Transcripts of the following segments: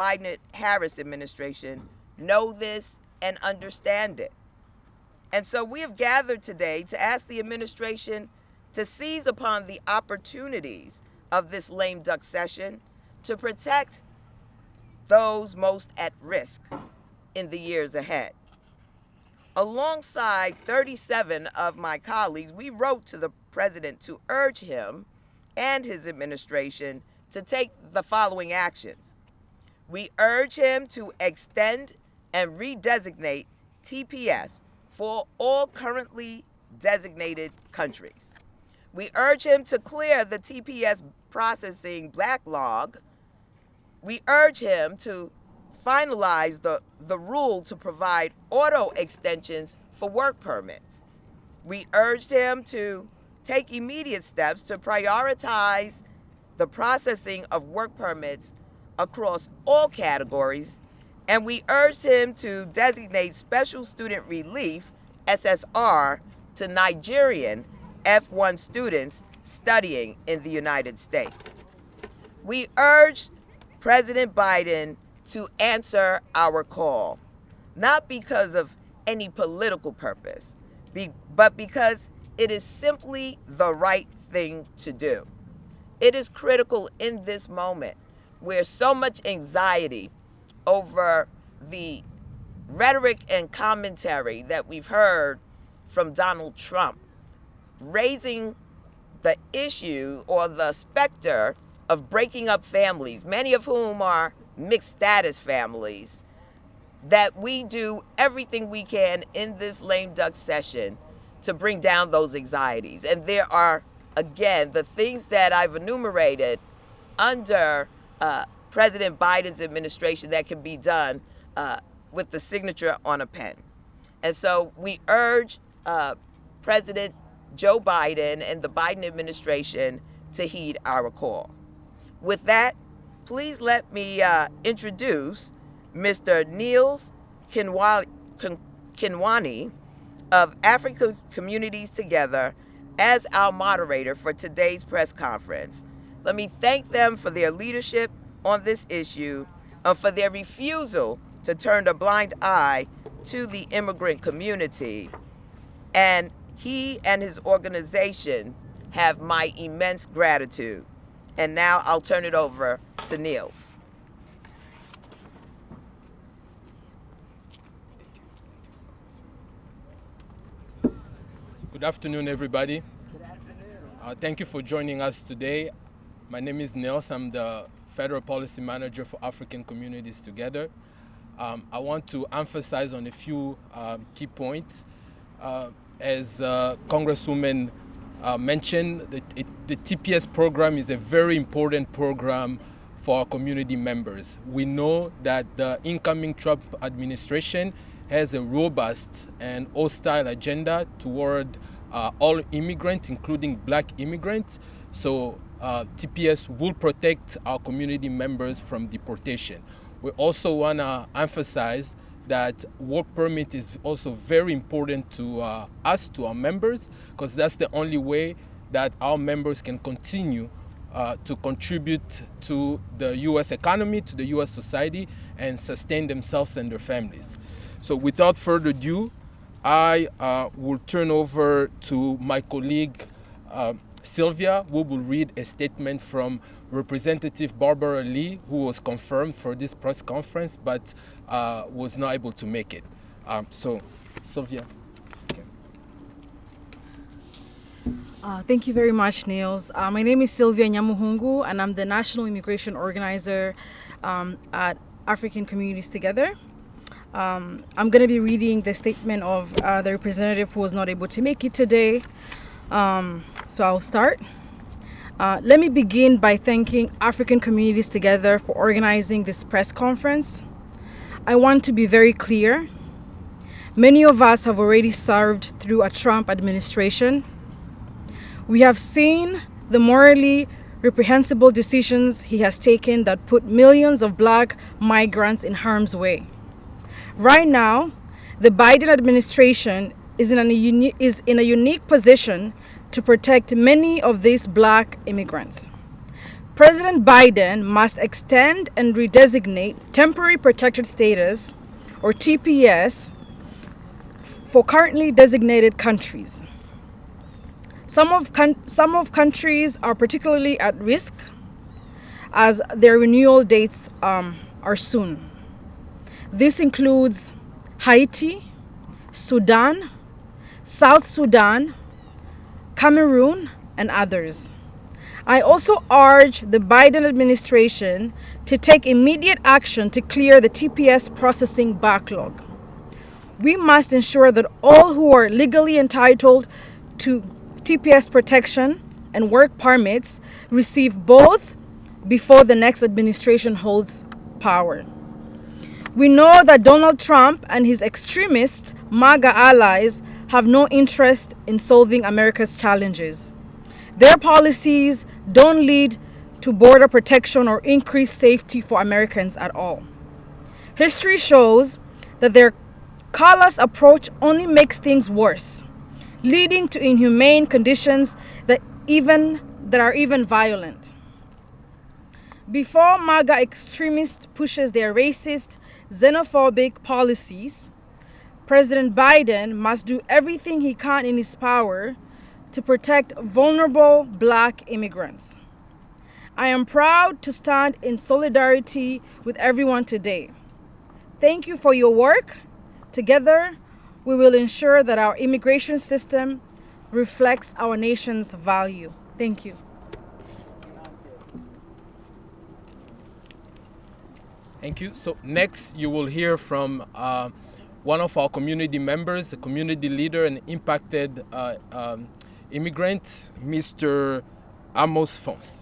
Biden-Harris administration know this and understand it. And so we have gathered today to ask the administration to seize upon the opportunities of this lame duck session to protect those most at risk in the years ahead. Alongside 37 of my colleagues, we wrote to the president to urge him and his administration to take the following actions. We urge him to extend and redesignate TPS for all currently designated countries. We urge him to clear the TPS processing backlog. We urge him to finalize the rule to provide auto extensions for work permits. We urged him to take immediate steps to prioritize the processing of work permits across all categories, and we urged him to designate special student relief, SSR, to Nigerian F1 students studying in the United States. We urged President Biden to answer our call, not because of any political purpose, but because it is simply the right thing to do. It is critical in this moment where so much anxiety over the rhetoric and commentary that we've heard from Donald Trump, raising the issue or the specter of breaking up families, many of whom are mixed status families, that we do everything we can in this lame duck session to bring down those anxieties. And there are, again, the things that I've enumerated under President Biden's administration that can be done with the signature on a pen. And so we urge President Joe Biden and the Biden administration to heed our call. With that, please let me introduce Mr. Niels Kinwani of African Communities Together as our moderator for today's press conference. Let me thank them for their leadership on this issue and for their refusal to turn a blind eye to the immigrant community. And he and his organization have my immense gratitude. And now I'll turn it over to Niels. Good afternoon, everybody. Good afternoon. Thank you for joining us today. My name is Niels. I'm the Federal Policy Manager for African Communities Together. I want to emphasize on a few key points. As Congresswoman mentioned, the TPS program is a very important program for our community members. We know that the incoming Trump administration has a robust and hostile agenda toward all immigrants, including black immigrants. So TPS will protect our community members from deportation. We also want to emphasize that work permit is also very important to us, to our members, because that's the only way that our members can continue to contribute to the U.S. economy, to the U.S. society, and sustain themselves and their families. So without further ado, I will turn over to my colleague Sylvia, who will read a statement from Representative Barbara Lee, who was confirmed for this press conference but was not able to make it. So, Sylvia. Okay. Thank you very much, Niels. My name is Sylvia Nyamuhungu, and I'm the National Immigration Organizer at African Communities Together. I'm going to be reading the statement of the representative who was not able to make it today. So I'll start. Let me begin by thanking African Communities Together for organizing this press conference. I want to be very clear. Many of us have already served through a Trump administration. We have seen the morally reprehensible decisions he has taken that put millions of black migrants in harm's way. Right now, the Biden administration is in a unique position to protect many of these black immigrants. President Biden must extend and redesignate temporary protected status, or TPS, for currently designated countries. Some of countries are particularly at risk as their renewal dates are soon. This includes Haiti, Sudan, South Sudan, Cameroon, and others. I also urge the Biden administration to take immediate action to clear the TPS processing backlog. We must ensure that all who are legally entitled to TPS protection and work permits receive both before the next administration holds power. We know that Donald Trump and his extremist MAGA allies have no interest in solving America's challenges. Their policies don't lead to border protection or increased safety for Americans at all. History shows that their callous approach only makes things worse, leading to inhumane conditions that are even violent. Before MAGA extremists pushes their racist, xenophobic policies, President Biden must do everything he can in his power to protect vulnerable black immigrants. I am proud to stand in solidarity with everyone today. Thank you for your work. Together, we will ensure that our immigration system reflects our nation's value. Thank you. Thank you. So next you will hear from one of our community members, a community leader and impacted immigrant, Mr. Amos Fons.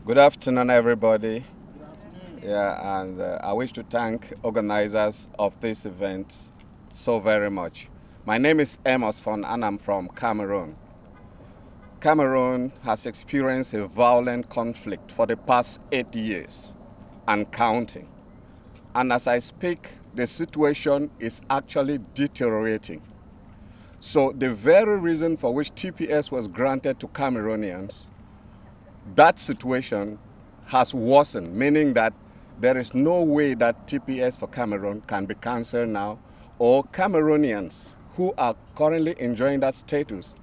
Good afternoon, everybody. Yeah, and I wish to thank organizers of this event so very much. My name is Amos Fon and I'm from Cameroon. Cameroon has experienced a violent conflict for the past 8 years and counting. And as I speak, the situation is actually deteriorating. So the very reason for which TPS was granted to Cameroonians, that situation has worsened, meaning that there is no way that TPS for Cameroon can be cancelled now, or Cameroonians who are currently enjoying that status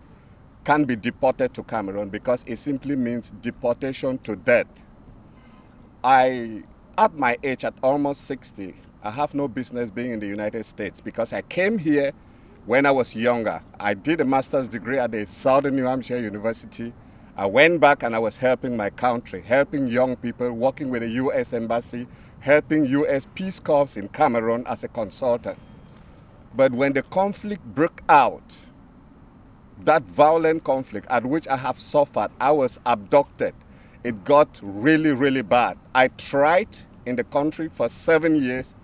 can be deported to Cameroon, because it simply means deportation to death. At my age, at almost 60, I have no business being in the United States because I came here when I was younger. I did a master's degree at the Southern New Hampshire University. I went back and I was helping my country, helping young people, working with the U.S. Embassy, helping U.S. Peace Corps in Cameroon as a consultant. But when the conflict broke out, that violent conflict at which I have suffered, I was abducted. It got really, really bad. I tried in the country for 7 years,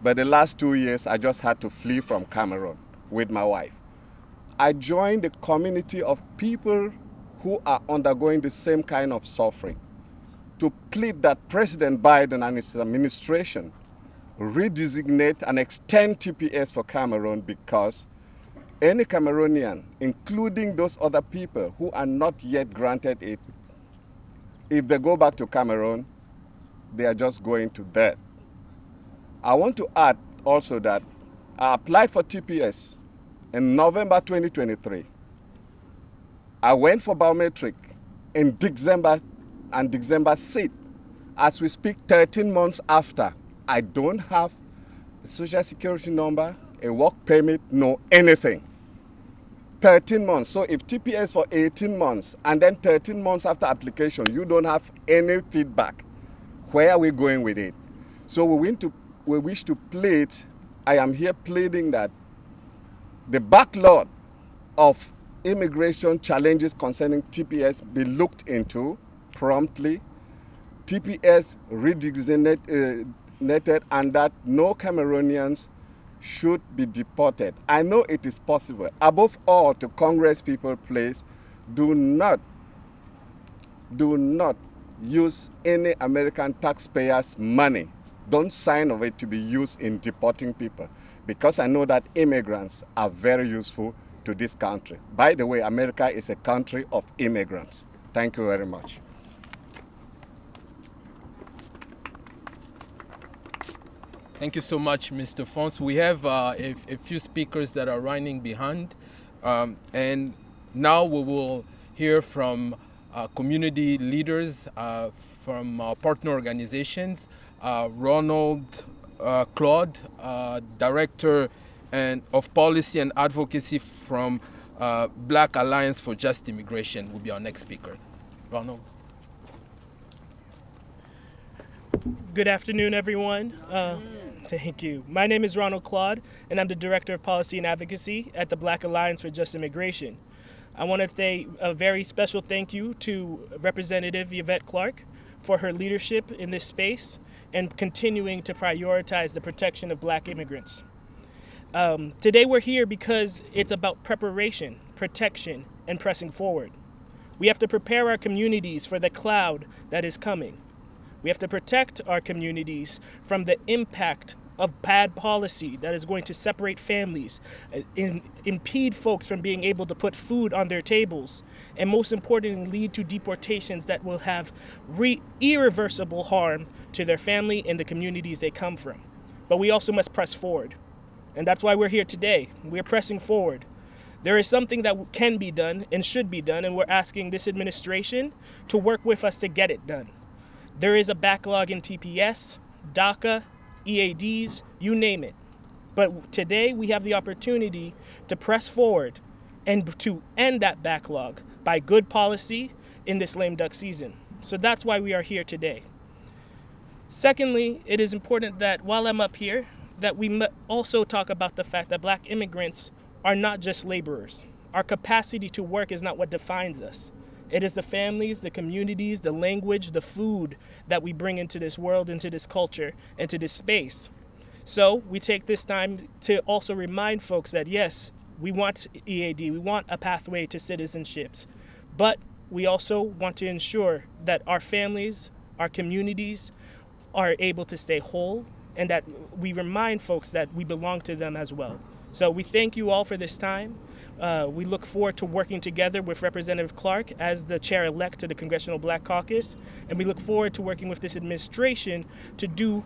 but the last 2 years I just had to flee from Cameroon with my wife. I joined the community of people who are undergoing the same kind of suffering to plead that President Biden and his administration redesignate and extend TPS for Cameroon, because any Cameroonian, including those other people who are not yet granted it, if they go back to Cameroon, they are just going to death. I want to add also that I applied for TPS in November 2023. I went for biometric in December, and December 6th. As we speak, 13 months after, I don't have a social security number, a work permit, no anything. 13 months. So if TPS for 18 months and then 13 months after application, you don't have any feedback, where are we going with it? So we wish to plead, I am here pleading that the backlog of immigration challenges concerning TPS be looked into promptly, TPS redesignated, and that no Cameroonians should be deported. I know it is possible. Above all, to Congress people, please, do not use any American taxpayers' money. Don't sign of it to be used in deporting people. because I know that immigrants are very useful to this country. By the way, America is a country of immigrants. Thank you very much. Thank you so much, Mr. Fons. We have a few speakers that are running behind. And now we will hear from community leaders from our partner organizations. Ronald Claude, Director of Policy and Advocacy from Black Alliance for Just Immigration will be our next speaker. Ronald. Good afternoon, everyone. Thank you. My name is Ronald Claude, and I'm the Director of Policy and Advocacy at the Black Alliance for Just Immigration. I want to say a very special thank you to Representative Yvette Clarke for her leadership in this space and continuing to prioritize the protection of Black immigrants. Today we're here because it's about preparation, protection, and pressing forward. We have to prepare our communities for the cloud that is coming. We have to protect our communities from the impact of bad policy that is going to separate families, impede folks from being able to put food on their tables, and most importantly, lead to deportations that will have irreversible harm to their family and the communities they come from. But we also must press forward. And that's why we're here today. We're pressing forward. There is something that can be done and should be done, and we're asking this administration to work with us to get it done. There is a backlog in TPS, DACA, EADs, you name it. But today we have the opportunity to press forward and to end that backlog by good policy in this lame duck season. So that's why we are here today. Secondly, it is important that while I'm up here, that we also talk about the fact that Black immigrants are not just laborers. Our capacity to work is not what defines us. It is the families, the communities, the language, the food that we bring into this world, into this culture, into this space. So we take this time to also remind folks that yes, we want EAD, we want a pathway to citizenships, but we also want to ensure that our families, our communities are able to stay whole, and that we remind folks that we belong to them as well. So we thank you all for this time. We look forward to working together with Representative Clarke as the chair-elect to the Congressional Black Caucus, and we look forward to working with this administration to do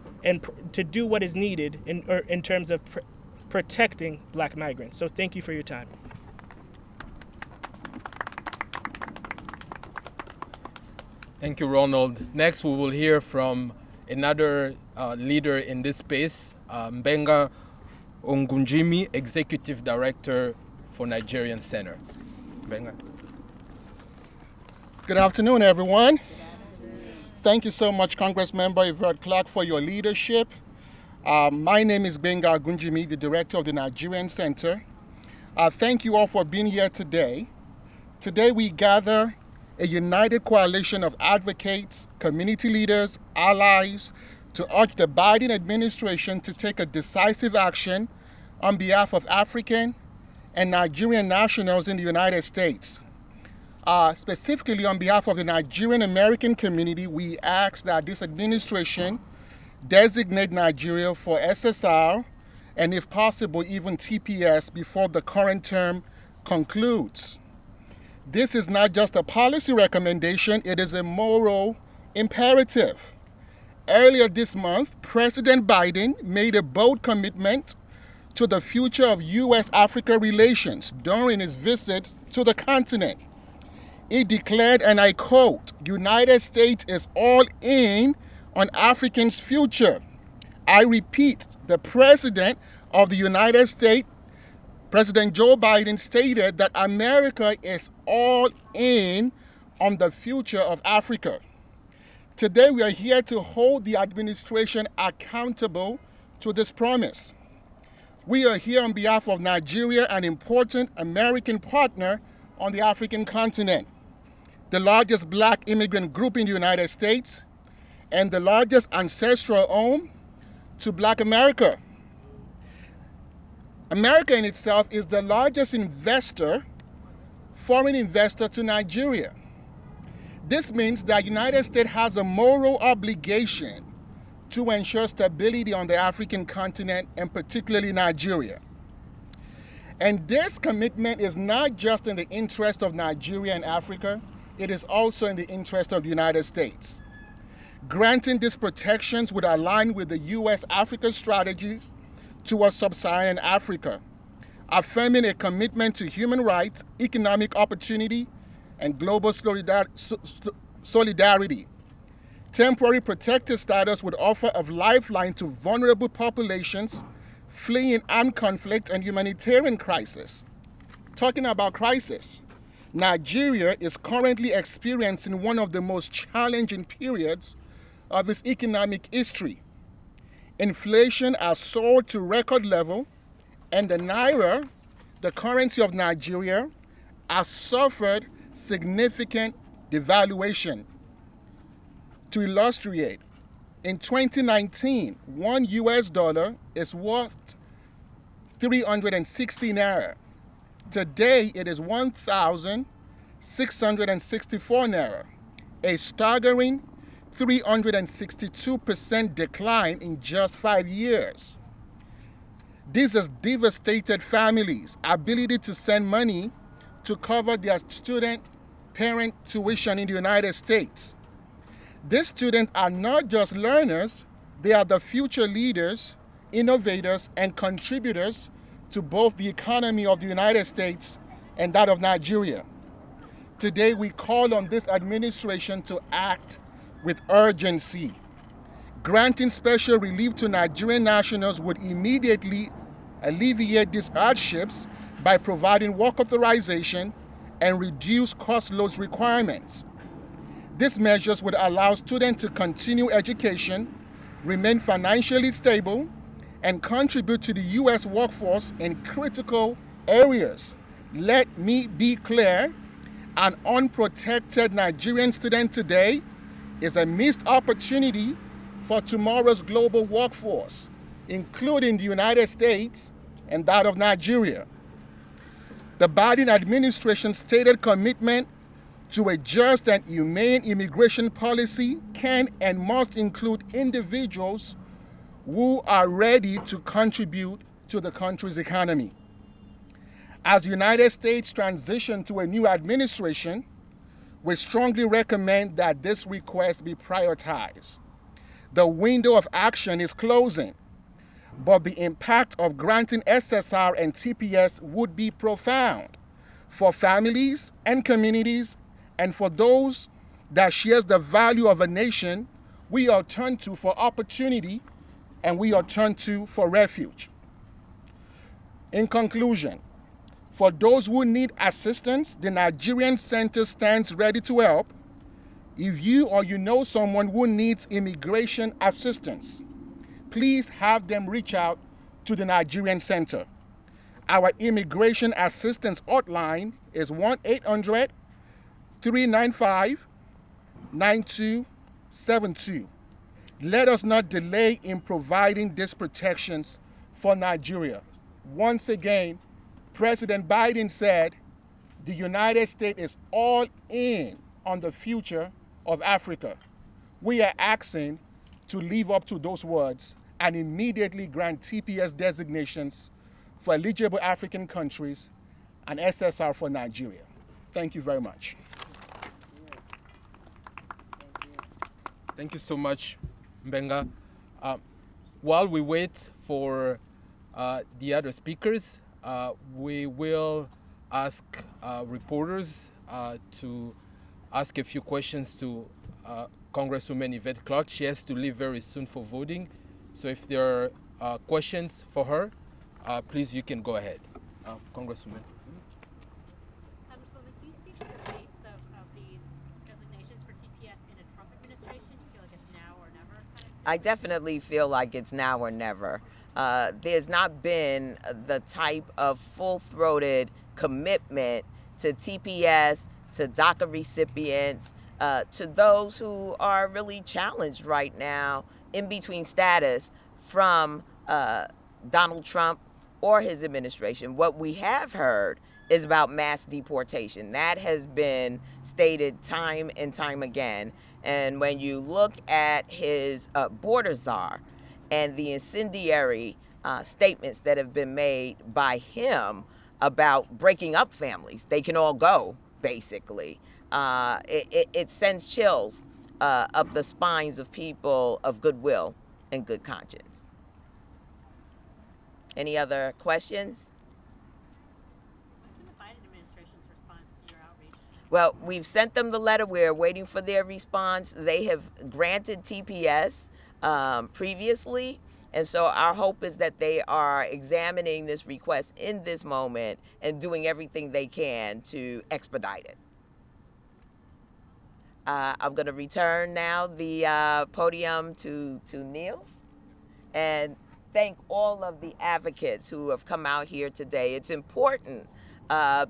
what is needed in terms of protecting Black migrants. So thank you for your time. Thank you, Ronald. Next, we will hear from another leader in this space, Mbenga Ongunjimi, Executive Director for Nigerian Center. Benga. Good afternoon, everyone. Thank you so much, Congressmember Yvette Clarke, for your leadership. My name is Benga Ongunjimi, the Director of the Nigerian Center. Thank you all for being here today. Today we gather a united coalition of advocates, community leaders, allies, to urge the Biden administration to take a decisive action on behalf of African and Nigerian nationals in the United States. Specifically on behalf of the Nigerian American community, we ask that this administration designate Nigeria for SSR and if possible even TPS before the current term concludes. This is not just a policy recommendation, it is a moral imperative. Earlier this month, President Biden made a bold commitment to the future of U.S.-Africa relations during his visit to the continent. He declared, and I quote, "United States is all in on Africans' future." I repeat, the President of the United States, President Joe Biden, stated that America is all in on the future of Africa. Today, we are here to hold the administration accountable to this promise. We are here on behalf of Nigeria, an important American partner on the African continent, the largest Black immigrant group in the United States, and the largest ancestral home to Black America. America in itself is the largest foreign investor to Nigeria. This means that the United States has a moral obligation to ensure stability on the African continent and particularly Nigeria. And this commitment is not just in the interest of Nigeria and Africa, it is also in the interest of the United States. Granting these protections would align with the U.S.-Africa strategies towards sub-Saharan Africa, affirming a commitment to human rights, economic opportunity, and global solidarity. Temporary protected status would offer a lifeline to vulnerable populations fleeing armed conflict and humanitarian crisis. Talking about crisis, Nigeria is currently experiencing one of the most challenging periods of its economic history. Inflation has soared to record level, and the naira, the currency of Nigeria, has suffered significant devaluation. To illustrate, in 2019, $1 is worth 360 naira. Today, it is 1,664 naira, a staggering 362% decline in just 5 years. This has devastated families' ability to send money to cover their student parent tuition in the United States. These students are not just learners, they are the future leaders, innovators, and contributors to both the economy of the United States and that of Nigeria. Today, we call on this administration to act with urgency. Granting special relief to Nigerian nationals would immediately alleviate these hardships by providing work authorization and reduce cost loads requirements. These measures would allow students to continue education, remain financially stable, and contribute to the U.S. workforce in critical areas. Let me be clear, an unprotected Nigerian student today is a missed opportunity for tomorrow's global workforce, including the United States and that of Nigeria. The Biden administration's stated commitment to a just and humane immigration policy can and must include individuals who are ready to contribute to the country's economy. As the United States transition to a new administration, we strongly recommend that this request be prioritized. The window of action is closing, but the impact of granting SSR and TPS would be profound for families and communities, and for those that shares the value of a nation we are turned to for opportunity and we are turned to for refuge. In conclusion, for those who need assistance, the Nigerian Center stands ready to help. If you or you know someone who needs immigration assistance, please have them reach out to the Nigerian Center. Our immigration assistance hotline is 1-800-395-9272. Let us not delay in providing these protections for Nigeria. Once again, President Biden said the United States is all in on the future of Africa. We are asking to live up to those words and immediately grant TPS designations for eligible African countries and SSR for Nigeria. Thank you very much. Thank you so much, Mbenga. While we wait for the other speakers, we will ask reporters to ask a few questions to Congresswoman Yvette Clarke. She has to leave very soon for voting. So if there are questions for her, please, you can go ahead. Congresswoman. Congresswoman, can you speak to the pace of these designations for TPS in a Trump administration? Do you feel like it's now or never kind of thing? I definitely feel like it's now or never. There's not been the type of full-throated commitment to TPS, to DACA recipients, to those who are really challenged right now in between status from Donald Trump or his administration. What we have heard is about mass deportation. That has been stated time and time again. And when you look at his border czar and the incendiary statements that have been made by him about breaking up families, they can all go, basically. It sends chills up the spines of people of goodwill and good conscience. Any other questions? What's been the Biden administration's response to your outreach? Well, we've sent them the letter. We're waiting for their response. They have granted TPS previously. And so our hope is that they are examining this request in this moment and doing everything they can to expedite it. I'm going to return now the podium to Niels and thank all of the advocates who have come out here today. It's important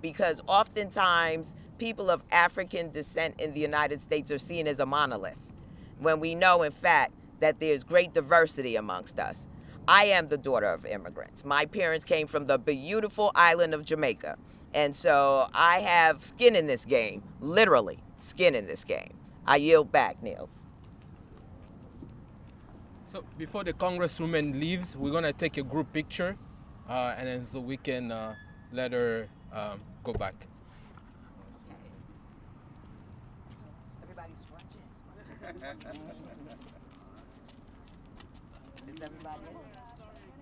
because oftentimes people of African descent in the United States are seen as a monolith, when we know, in fact, that there's great diversity amongst us. I am the daughter of immigrants. My parents came from the beautiful island of Jamaica. And so I have skin in this game, literally skin in this game. I yield back, Niels. So before the congresswoman leaves, we're gonna take a group picture, and then so we can let her go back. Everybody scrunch in. Is everybody in?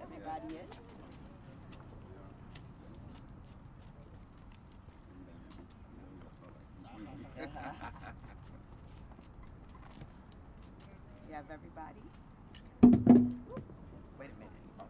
Everybody in? You have everybody? Oops. Wait a minute. Oh,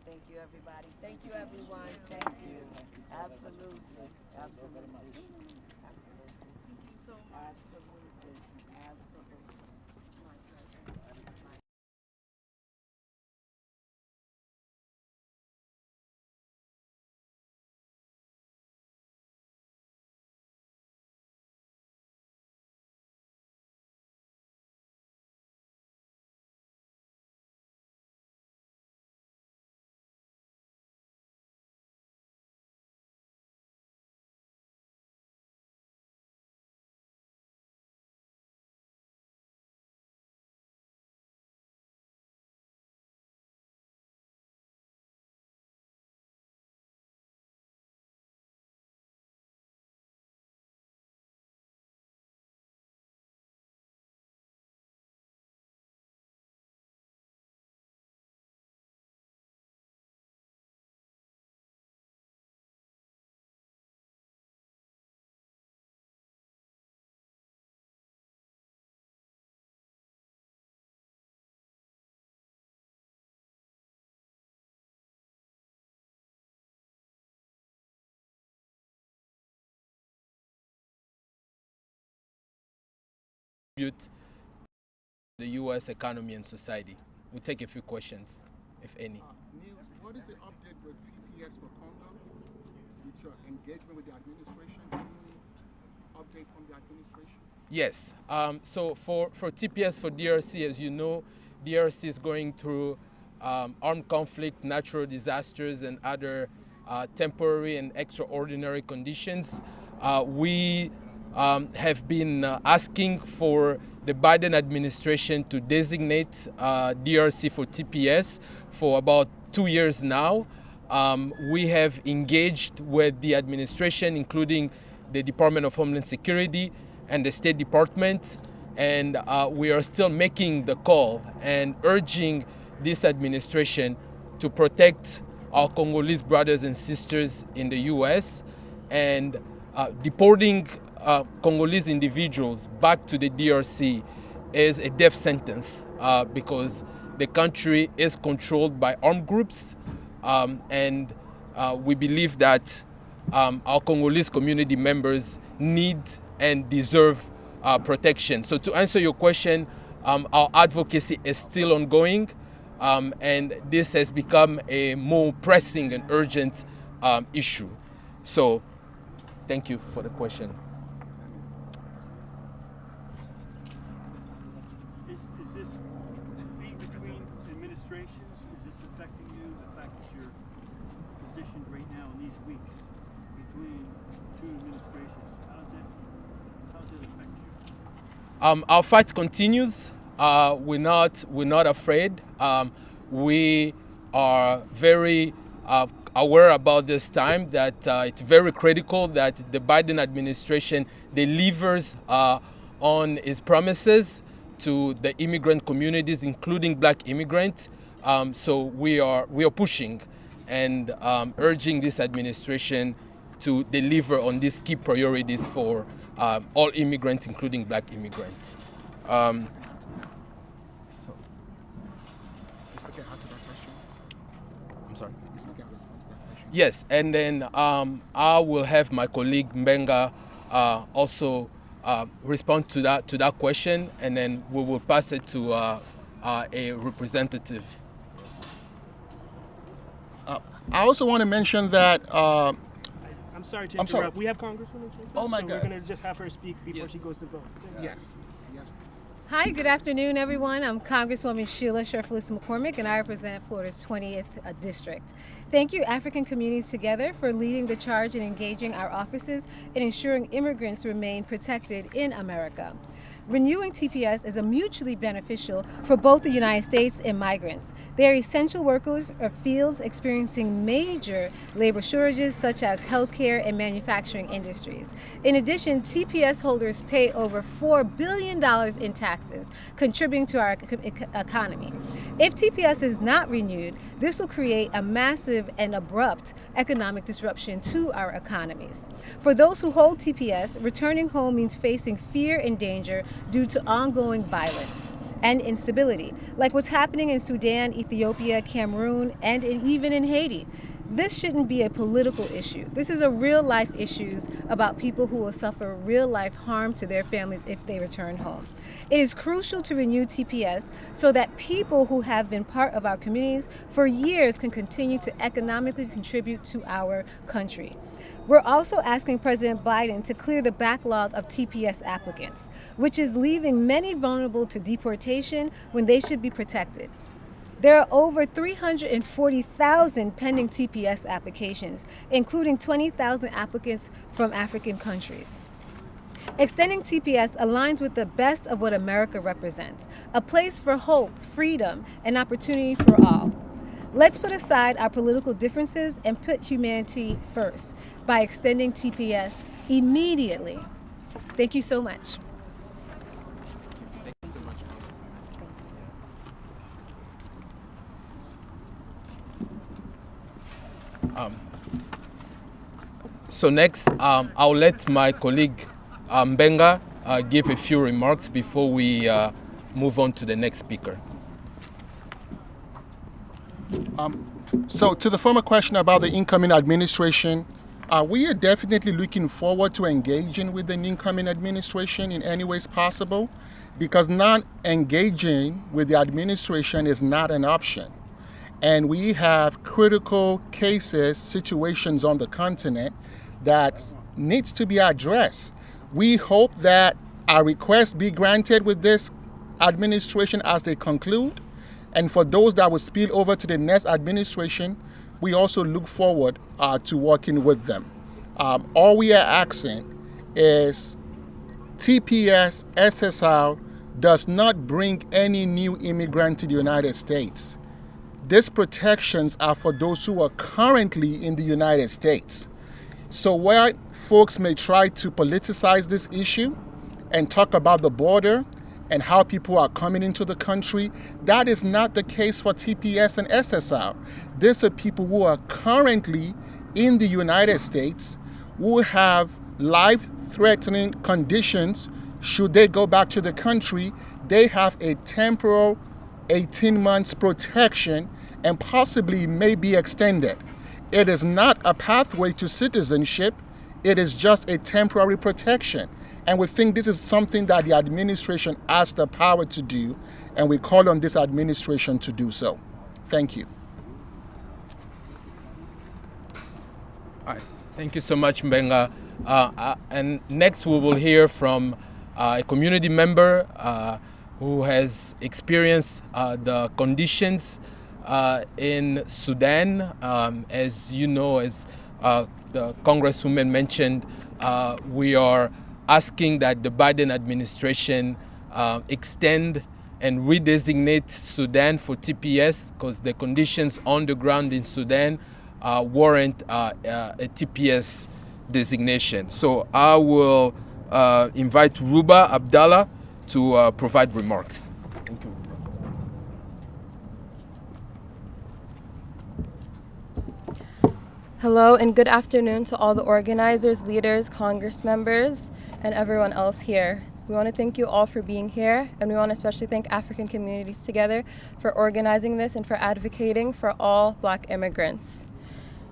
Thank you, everybody. Thank you, everyone. Thank you. Absolutely. Absolutely. Absolutely. Thank you so much. Absolutely. Absolutely. Contribute the U.S. economy and society. We'll take a few questions, if any. Niels, what is the update with TPS for Congo? With your engagement with the administration? Any update from the administration? Yes. So for TPS for DRC, as you know, DRC is going through armed conflict, natural disasters, and other temporary and extraordinary conditions. We have been asking for the Biden administration to designate DRC for TPS for about 2 years now. We have engaged with the administration, including the Department of Homeland Security and the State Department, and we are still making the call and urging this administration to protect our Congolese brothers and sisters in the U.S. and deporting Congolese individuals back to the DRC is a death sentence because the country is controlled by armed groups, and we believe that our Congolese community members need and deserve protection. So to answer your question, our advocacy is still ongoing, and this has become a more pressing and urgent issue. So, thank you for the question. Is this being between administrations? Is this affecting you? The fact that you're positioned right now in these weeks between two administrations, how does it affect you? Our fight continues. We're not afraid. We are very aware about this time that it's very critical that the Biden administration delivers on its promises to the immigrant communities, including Black immigrants. So we are pushing and urging this administration to deliver on these key priorities for all immigrants, including Black immigrants. I'm sorry. Yes, and then I will have my colleague Mbenga also respond to that question, and then we will pass it to a representative. I also want to mention that. I'm sorry to I'm sorry. interrupt. We have Congresswoman Clinton, Oh my so God. we're going to just have her speak before she goes to vote. Yes. Yes. Hi, good afternoon, everyone. I'm Congresswoman Sheila Sherfalisa McCormick, and I represent Florida's 20th District. Thank you, African Communities Together, for leading the charge in engaging our offices and ensuring immigrants remain protected in America. Renewing TPS is mutually beneficial for both the United States and migrants. They are essential workers of fields experiencing major labor shortages such as healthcare and manufacturing industries. In addition, TPS holders pay over $4 billion in taxes, contributing to our economy. If TPS is not renewed, this will create a massive and abrupt economic disruption to our economies. For those who hold TPS, returning home means facing fear and danger due to ongoing violence and instability, like what's happening in Sudan, Ethiopia, Cameroon, and even in Haiti. This shouldn't be a political issue. This is a real-life issue about people who will suffer real-life harm to their families if they return home. It is crucial to renew TPS so that people who have been part of our communities for years can continue to economically contribute to our country. We're also asking President Biden to clear the backlog of TPS applicants, which is leaving many vulnerable to deportation when they should be protected. There are over 340,000 pending TPS applications, including 20,000 applicants from African countries. Extending TPS aligns with the best of what America represents, a place for hope, freedom, and opportunity for all. Let's put aside our political differences and put humanity first by extending TPS immediately. Thank you so much. Thank you so much. So next, I'll let my colleague Mbenga give a few remarks before we move on to the next speaker. So to the former question about the incoming administration, we are definitely looking forward to engaging with the incoming administration in any ways possible, because not engaging with the administration is not an option. And we have critical cases, situations on the continent that needs to be addressed. We hope that our requests be granted with this administration as they conclude. And for those that will spill over to the next administration, we also look forward to working with them. All we are asking is TPS, SSR does not bring any new immigrant to the United States. These protections are for those who are currently in the United States. So while folks may try to politicize this issue and talk about the border and how people are coming into the country, that is not the case for TPS and SSR. These are people who are currently in the United States who have life-threatening conditions. Should they go back to the country, they have a temporal 18 months protection and possibly may be extended. It is not a pathway to citizenship. It is just a temporary protection. And we think this is something that the administration has the power to do, and we call on this administration to do so. Thank you. All right. Thank you so much, Mbenga. And next we will hear from a community member who has experienced the conditions in Sudan. As you know, as the Congresswoman mentioned, we are asking that the Biden administration extend and redesignate Sudan for TPS, because the conditions on the ground in Sudan warrant a TPS designation. So I will invite Ruba Abdallah to provide remarks. Thank you. Hello and good afternoon to all the organizers, leaders, Congress members, and everyone else here. We want to thank you all for being here, and we want to especially thank African Communities Together for organizing this and for advocating for all Black immigrants.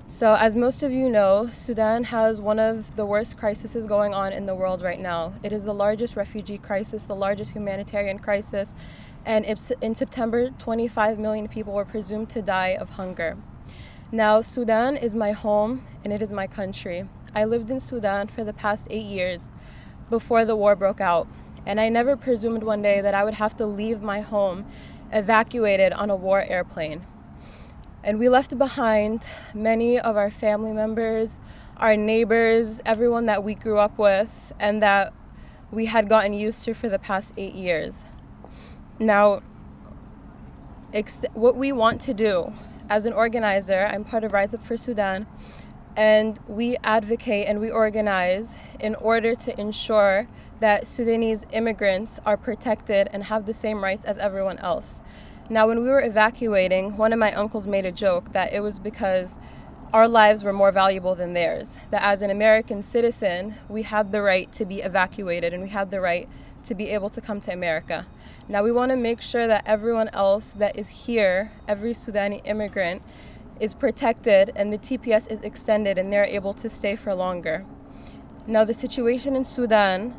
So as most of you know, Sudan has one of the worst crises going on in the world right now. It is the largest refugee crisis, the largest humanitarian crisis, and in September, 25 million people were presumed to die of hunger. Now, Sudan is my home and it is my country. I lived in Sudan for the past 8 years before the war broke out, and I never presumed one day that I would have to leave my home evacuated on a war airplane. And we left behind many of our family members, our neighbors, everyone that we grew up with and that we had gotten used to for the past 8 years. Now, what we want to do as an organizer, I'm part of Rise Up for Sudan, and we advocate and we organize in order to ensure that Sudanese immigrants are protected and have the same rights as everyone else. Now, when we were evacuating, one of my uncles made a joke that it was because our lives were more valuable than theirs, that as an American citizen, we had the right to be evacuated and we had the right to be able to come to America. Now, we want to make sure that everyone else that is here, every Sudani immigrant, is protected and the TPS is extended and they're able to stay for longer. Now, the situation in Sudan,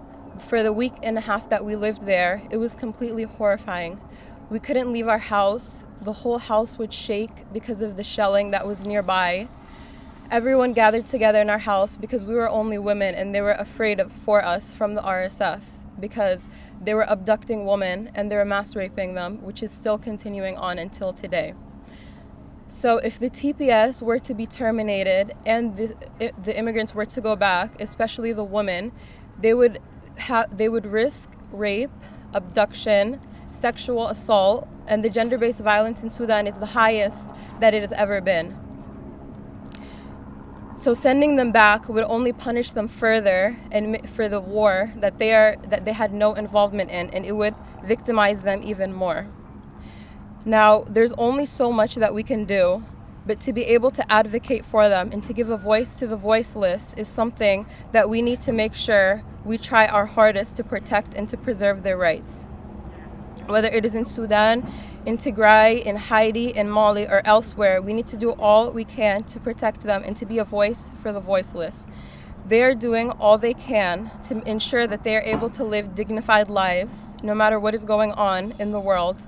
for the week and a half that we lived there, it was completely horrifying. We couldn't leave our house. The whole house would shake because of the shelling that was nearby. Everyone gathered together in our house because we were only women and they were afraid for us from the RSF because they were abducting women and they were mass raping them, which is still continuing on until today. So if the TPS were to be terminated and the immigrants were to go back, especially the women, they would risk rape, abduction, sexual assault, and the gender-based violence in Sudan is the highest that it has ever been. So sending them back would only punish them further and for the war that they had no involvement in, and it would victimize them even more. Now, there's only so much that we can do, but to be able to advocate for them and to give a voice to the voiceless is something that we need to make sure we try our hardest to protect and to preserve their rights. Whether it is in Sudan, in Tigray, in Haiti, in Mali, or elsewhere, we need to do all we can to protect them and to be a voice for the voiceless. They are doing all they can to ensure that they are able to live dignified lives, no matter what is going on in the world.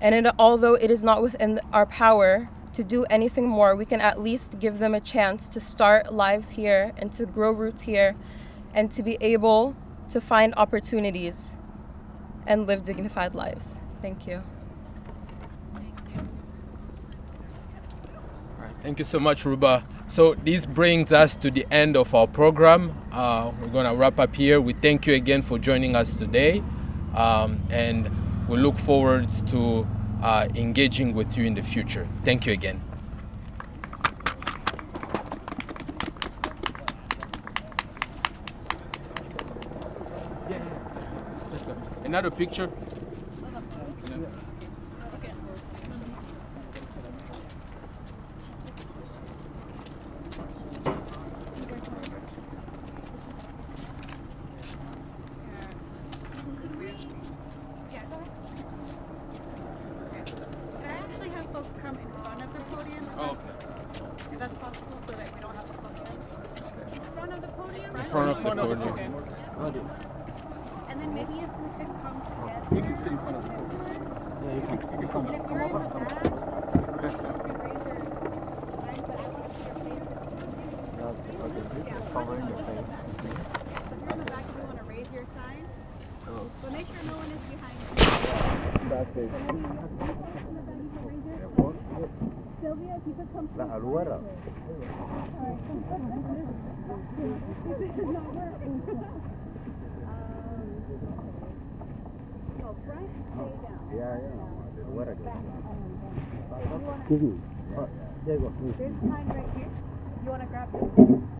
And although it is not within our power to do anything more, we can at least give them a chance to start lives here and to grow roots here and to be able to find opportunities and live dignified lives. Thank you. All right, thank you so much, Ruba. So this brings us to the end of our program. We're going to wrap up here. We thank you again for joining us today, and we look forward to engaging with you in the future. Thank you again. Another picture. In front of the podium. And then maybe if we could come together. You can stay in front of the podium. Yeah, you can come And if up. you're in the back, you could raise your hand, but I want to see your faces. Okay, this is covering your face. So if you're in the back, if you want to raise your sign, but make sure no one is behind you. That's it. Sylvia, if you could come La aluera. No, front, stay down. Yeah. Aluera. Excuse me. There you go. There's sign right here. You want to grab this?